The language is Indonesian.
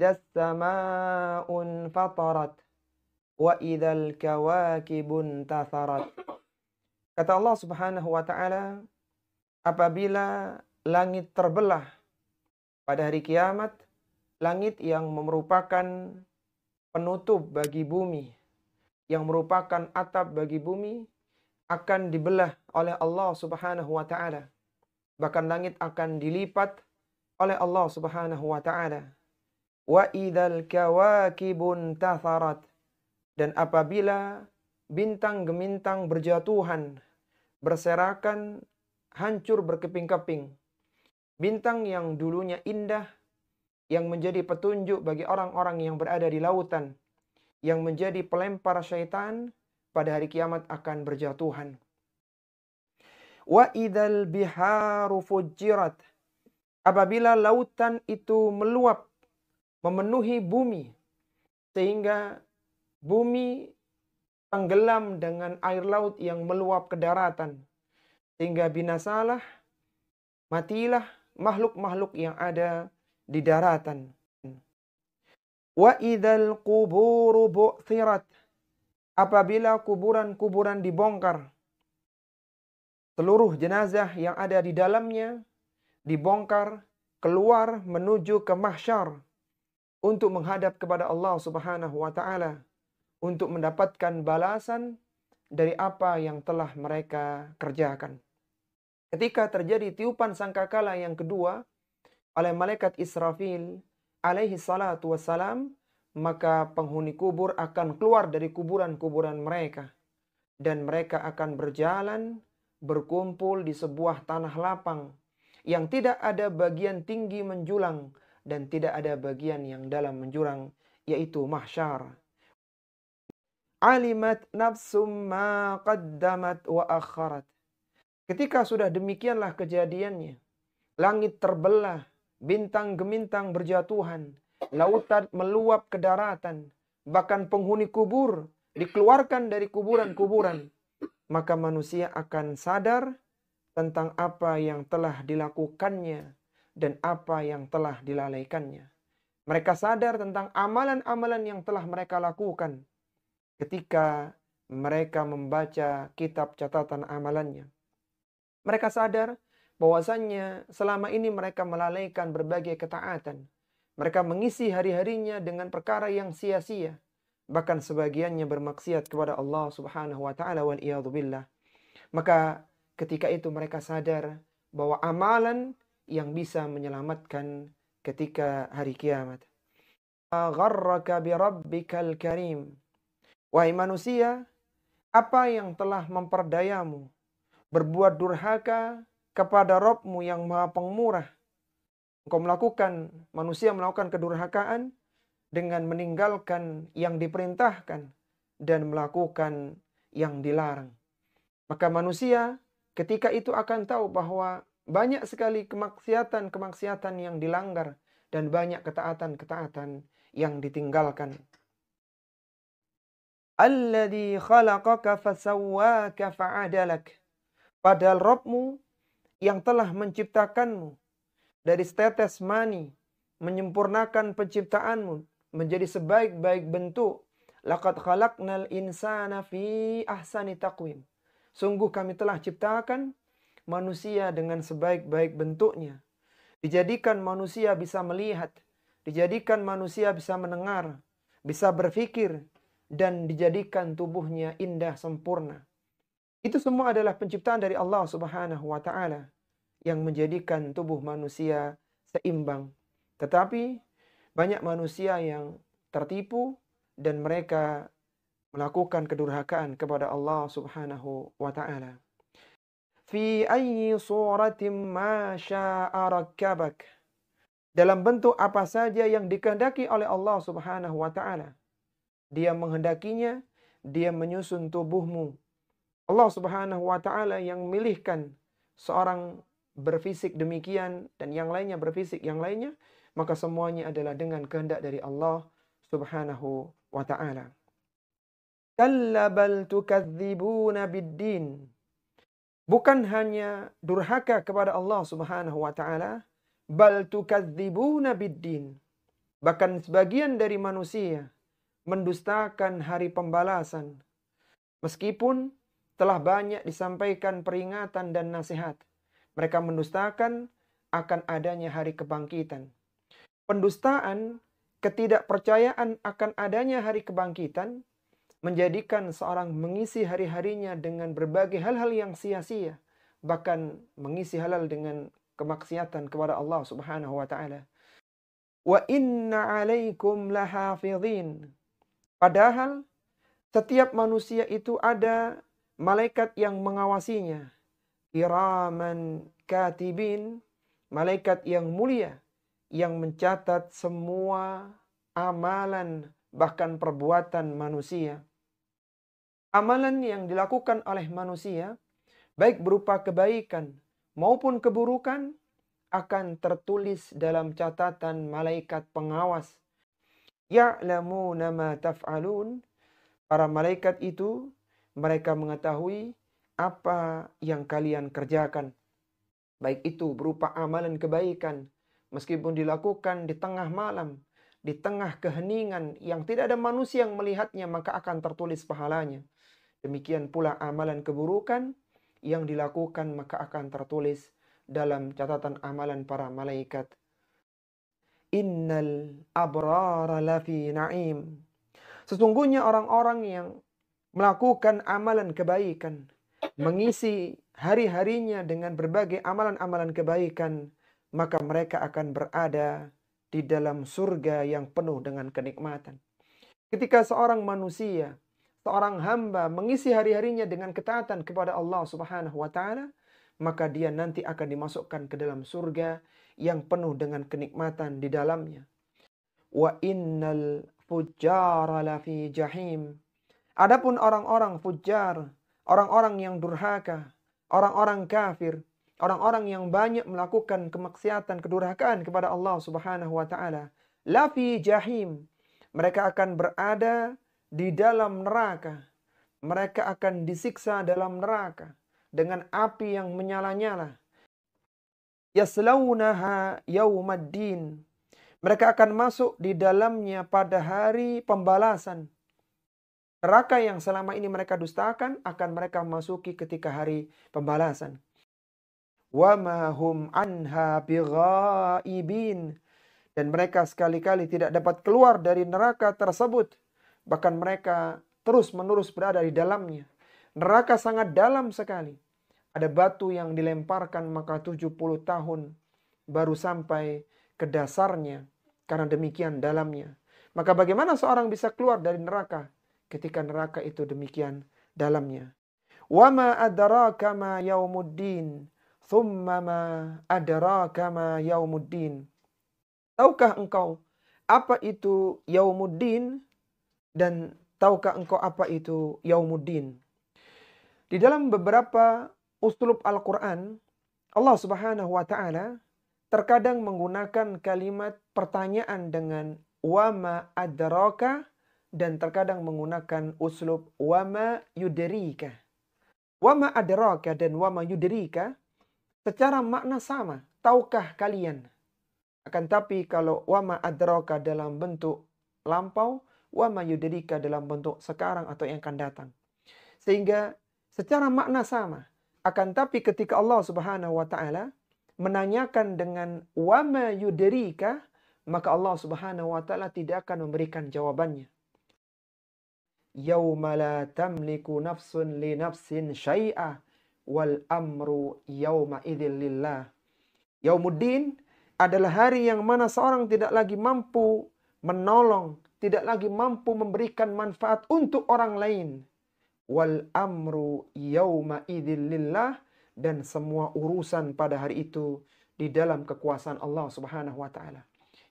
idzas samaa'un fatarat wa idzal kawakibun tatharat. Kata Allah Subhanahu wa taala, apabila langit terbelah pada hari kiamat, langit yang merupakan penutup bagi bumi, yang merupakan atap bagi bumi, akan dibelah oleh Allah Subhanahu wa taala. Bahkan langit akan dilipat oleh Allah Subhanahu wa taala. Wa idzal kawakibun tatharat. Dan apabila bintang gemintang berjatuhan, berserakan, hancur berkeping-keping. Bintang yang dulunya indah, yang menjadi petunjuk bagi orang-orang yang berada di lautan, yang menjadi pelempar syaitan, pada hari kiamat akan berjatuhan. Wa idzal biharu fujirat. Apabila lautan itu meluap, memenuhi bumi, sehingga bumi tenggelam dengan air laut yang meluap ke daratan, sehingga binasalah, matilah makhluk-makhluk yang ada di daratan. Wa idzal quburu bu'thirat. Apabila kuburan-kuburan dibongkar, seluruh jenazah yang ada di dalamnya dibongkar, keluar menuju ke mahsyar untuk menghadap kepada Allah Subhanahu wa taala, untuk mendapatkan balasan dari apa yang telah mereka kerjakan. Ketika terjadi tiupan sangkakala yang kedua oleh malaikat Israfil alaihi salatu wassalam, maka penghuni kubur akan keluar dari kuburan-kuburan mereka. Dan mereka akan berjalan, berkumpul di sebuah tanah lapang yang tidak ada bagian tinggi menjulang dan tidak ada bagian yang dalam menjurang, yaitu mahsyar. Alimat nafsum ma qaddamat wa akharat. Ketika sudah demikianlah kejadiannya, langit terbelah, bintang gemintang berjatuhan, lautan meluap ke daratan, bahkan penghuni kubur dikeluarkan dari kuburan-kuburan, maka manusia akan sadar tentang apa yang telah dilakukannya dan apa yang telah dilalaikannya. Mereka sadar tentang amalan-amalan yang telah mereka lakukan ketika mereka membaca kitab catatan amalannya. Mereka sadar bahwasannya selama ini mereka melalaikan berbagai ketaatan. Mereka mengisi hari-harinya dengan perkara yang sia-sia. Bahkan sebagiannya bermaksiat kepada Allah Subhanahu wa taala wal iyadzu billah. Maka ketika itu mereka sadar bahwa amalan yang bisa menyelamatkan ketika hari kiamat. Gharraka bi rabbikal karim. Wahai manusia, apa yang telah memperdayamu berbuat durhaka kepada Rabb-Mu yang Maha Pemurah? Manusia melakukan kedurhakaan dengan meninggalkan yang diperintahkan dan melakukan yang dilarang. Maka manusia ketika itu akan tahu bahwa banyak sekali kemaksiatan-kemaksiatan yang dilanggar dan banyak ketaatan-ketaatan yang ditinggalkan. Alladzi khalaqaka fasawwaka fa'adalak. Padahal Rabb-Mu yang telah menciptakanmu dari setetes mani, menyempurnakan penciptaanmu menjadi sebaik-baik bentuk. Laqad khalaqnal insana fi ahsani taqwim. Sungguh kami telah ciptakan manusia dengan sebaik-baik bentuknya. Dijadikan manusia bisa melihat, dijadikan manusia bisa mendengar, bisa berpikir, dan dijadikan tubuhnya indah sempurna. Itu semua adalah penciptaan dari Allah Subhanahu wa taala yang menjadikan tubuh manusia seimbang. Tetapi banyak manusia yang tertipu dan mereka melakukan kedurhakaan kepada Allah Subhanahu wa taala. Fi ayyi suratin ma syaa rakkabak. Dalam bentuk apa saja yang dikehendaki oleh Allah Subhanahu wa taala. Dia menghendakinya, dia menyusun tubuhmu. Allah Subhanahu wa taala yang memilihkan seorang berfisik demikian dan yang lainnya berfisik yang lainnya, maka semuanya adalah dengan kehendak dari Allah Subhanahu wa taala. Kalla bal tukadzibuna biddin. Bukan hanya durhaka kepada Allah Subhanahu wa taala, bal tukadzibuna biddin. Bahkan sebagian dari manusia mendustakan hari pembalasan. Meskipun telah banyak disampaikan peringatan dan nasihat, mereka mendustakan akan adanya hari kebangkitan. Pendustaan, ketidakpercayaan akan adanya hari kebangkitan menjadikan seorang mengisi hari-harinya dengan berbagai hal-hal yang sia-sia, bahkan mengisi halal dengan kemaksiatan kepada Allah Subhanahu wa taala. Wa inna 'alaikum lahafidhin. Padahal setiap manusia itu ada malaikat yang mengawasinya. Kiraman katibin, malaikat yang mulia yang mencatat semua amalan bahkan perbuatan manusia. Amalan yang dilakukan oleh manusia, baik berupa kebaikan maupun keburukan, akan tertulis dalam catatan malaikat pengawas. Ya'lamuna ma taf'alun. Para malaikat itu, mereka mengetahui apa yang kalian kerjakan. Baik itu berupa amalan kebaikan, meskipun dilakukan di tengah malam, di tengah keheningan yang tidak ada manusia yang melihatnya, maka akan tertulis pahalanya. Demikian pula amalan keburukan yang dilakukan maka akan tertulis dalam catatan amalan para malaikat. Innal abrara lafi na'im. Sesungguhnya orang-orang yang melakukan amalan kebaikan, mengisi hari-harinya dengan berbagai amalan-amalan kebaikan, maka mereka akan berada di dalam surga yang penuh dengan kenikmatan. Ketika seorang manusia, seorang hamba mengisi hari-harinya dengan ketaatan kepada Allah Subhanahu wa taala, maka dia nanti akan dimasukkan ke dalam surga yang penuh dengan kenikmatan di dalamnya. Wa innal fujjara lafi jahim. Adapun orang-orang fujjar, orang-orang yang durhaka, orang-orang kafir, orang-orang yang banyak melakukan kemaksiatan, kedurhakaan kepada Allah Subhanahu wa taala, lafi jahim. Mereka akan berada di dalam neraka. Mereka akan disiksa dalam neraka dengan api yang menyala-nyala. Yaslaunaha yaumaddin. Mereka akan masuk di dalamnya pada hari pembalasan. Neraka yang selama ini mereka dustakan akan mereka masuki ketika hari pembalasan. Wa ma hum anha bighaibin. Dan mereka sekali-kali tidak dapat keluar dari neraka tersebut. Bahkan mereka terus-menerus berada di dalamnya. Neraka sangat dalam sekali. Ada batu yang dilemparkan maka 70 tahun baru sampai ke dasarnya. Karena demikian dalamnya. Maka bagaimana seorang bisa keluar dari neraka ketika neraka itu demikian dalamnya? Wa ma adraka ma yaumuddin. Thumma ma adraka ma yaumuddin. Tahukah engkau apa itu yaumuddin? Dan tahukah engkau apa itu yaumuddin? Di dalam beberapa uslub Al-Quran, Allah Subhanahu wa taala terkadang menggunakan kalimat pertanyaan dengan wa ma adraka dan terkadang menggunakan uslub wa ma yudrika. Wa ma adraka dan wa ma yudrika secara makna sama, tahukah kalian? Akan tapi kalau wa ma adraka dalam bentuk lampau, wa ma yudrika dalam bentuk sekarang atau yang akan datang. Sehingga secara makna sama. Akan tapi ketika Allah Subhanahu wa taala menanyakan dengan wa ma yudrika, maka Allah Subhanahu wa taala tidak akan memberikan jawabannya. Yauma la tamliku nafsun li nafsin syai'a wal amru yauma idzil lillah. Yaumuddin adalah hari yang mana seorang tidak lagi mampu menolong, tidak lagi mampu memberikan manfaat untuk orang lain. Wal amru yauma idzil lillah, dan semua urusan pada hari itu di dalam kekuasaan Allah Subhanahu wa taala.